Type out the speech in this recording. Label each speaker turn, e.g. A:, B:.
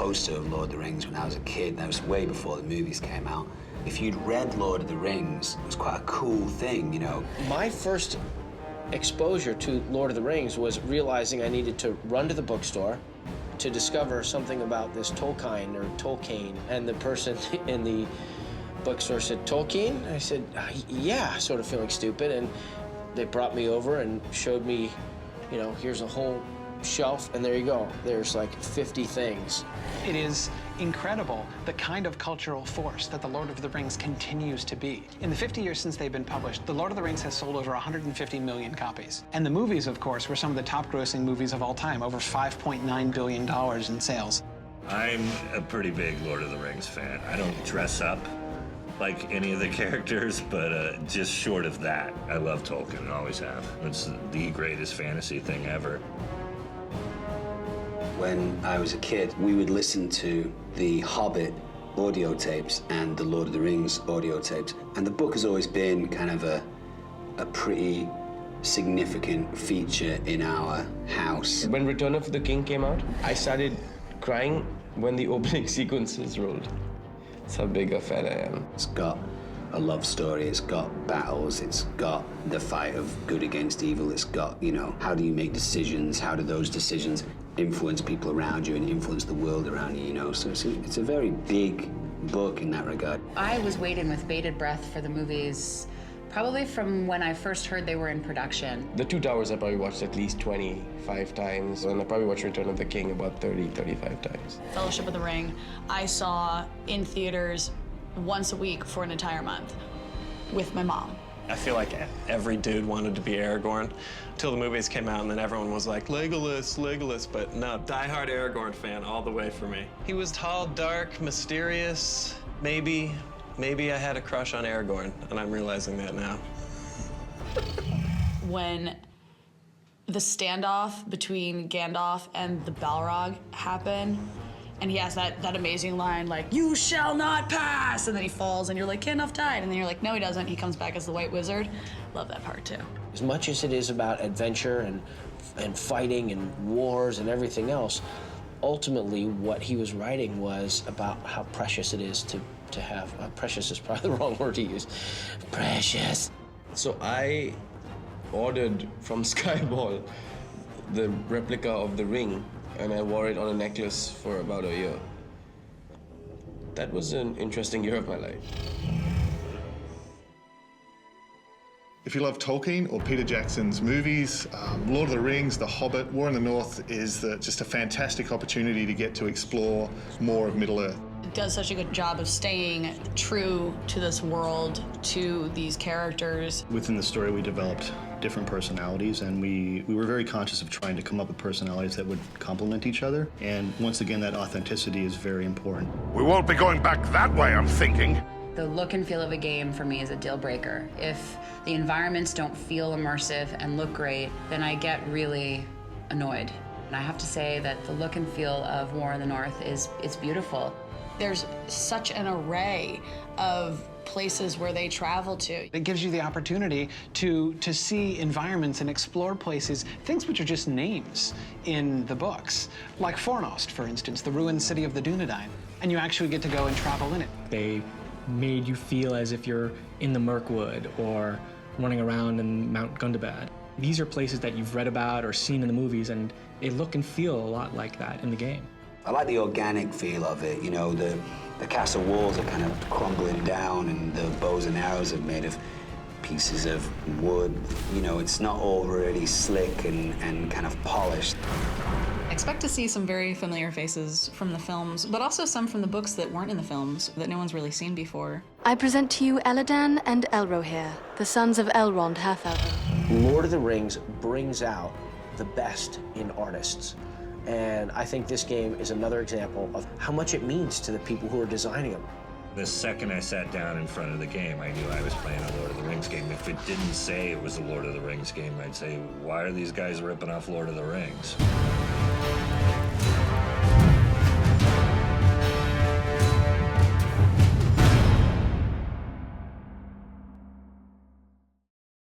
A: poster of Lord of the Rings when I was a kid. That was way before the movies came out. If you'd read Lord of the Rings, it was quite a cool thing, you know.
B: My first exposure to Lord of the Rings was realizing I needed to run to the bookstore to discover something about this Tolkien, and the person in the bookstore said, "Tolkien?" I said, "Yeah," sort of feeling stupid, and they brought me over and showed me, you know, here's a whole shelf, and there you go. There's like 50 things.
C: It is incredible the kind of cultural force that The Lord of the Rings continues to be. In the 50 years since they've been published, The Lord of the Rings has sold over 150 million copies. And the movies, of course, were some of the top-grossing movies of all time, over $5.9 billion in sales.
D: I'm a pretty big Lord of the Rings fan. I don't dress up like any of the characters, but just short of that, I love Tolkien, always have. It's the greatest fantasy thing ever.
A: When I was a kid, we would listen to the Hobbit audio tapes and the Lord of the Rings audio tapes, and the book has always been kind of a pretty significant feature in our house.
E: When Return of the King came out, I started crying when the opening sequences rolled. That's how big a fan I am.
A: It's got a love story, it's got battles, it's got the fight of good against evil, it's got, you know, how do you make decisions, how do those decisions influence people around you and influence the world around you, you know? So it's a very big book in that regard.
F: I was waiting with bated breath for the movies, probably from when I first heard they were in production.
E: The Two Towers I probably watched at least 25 times, and I probably watched Return of the King about 30, 35 times.
G: Fellowship of the Ring, I saw in theaters once a week for an entire month with my mom.
H: I feel like every dude wanted to be Aragorn until the movies came out, and then everyone was like, Legolas, Legolas, but no, diehard Aragorn fan all the way for me. He was tall, dark, mysterious. Maybe I had a crush on Aragorn, and I'm realizing that now.
G: When the standoff between Gandalf and the Balrog happened, and he has that amazing line like, "You shall not pass!" And then he falls, and you're like, Gandalf died. And then you're like, no, he doesn't. He comes back as the White Wizard. Love that part, too.
B: As much as it is about adventure and fighting and wars and everything else, ultimately what he was writing was about how precious it is to have, precious is probably the wrong word to use, precious.
E: So I ordered from Skyball the replica of the ring, and I wore it on a necklace for about a year. That was an interesting year of my life.
I: If you love Tolkien or Peter Jackson's movies, Lord of the Rings, The Hobbit, War in the North is just a fantastic opportunity to get to explore more of Middle-earth.
G: It does such a good job of staying true to this world, to these characters.
J: Within the story, we developed different personalities, and we were very conscious of trying to come up with personalities that would complement each other. And once again, that authenticity is very important.
K: We won't be going back that way, I'm thinking.
F: The look and feel of a game for me is a deal breaker. If the environments don't feel immersive and look great, then I get really annoyed. And I have to say that the look and feel of War in the North is beautiful.
G: There's such an array of places where they travel to.
C: It gives you the opportunity to see environments and explore places, things which are just names in the books. Like Fornost, for instance, the ruined city of the Dunedain. And you actually get to go and travel in it.
L: They made you feel as if you're in the Mirkwood or running around in Mount Gundabad. These are places that you've read about or seen in the movies, and they look and feel a lot like that in the game.
A: I like the organic feel of it, you know, the castle walls are kind of crumbling down and the bows and arrows are made of pieces of wood. You know, it's not all really slick and kind of polished.
M: Expect to see some very familiar faces from the films, but also some from the books that weren't in the films, that no one's really seen before.
N: I present to you Elladan and Elrohir, the sons of Elrond Half-Elven.
B: Lord of the Rings brings out the best in artists. And I think this game is another example of how much it means to the people who are designing them.
D: The second I sat down in front of the game, I knew I was playing a Lord of the Rings game. If it didn't say it was a Lord of the Rings game, I'd say, why are these guys ripping off Lord of the Rings?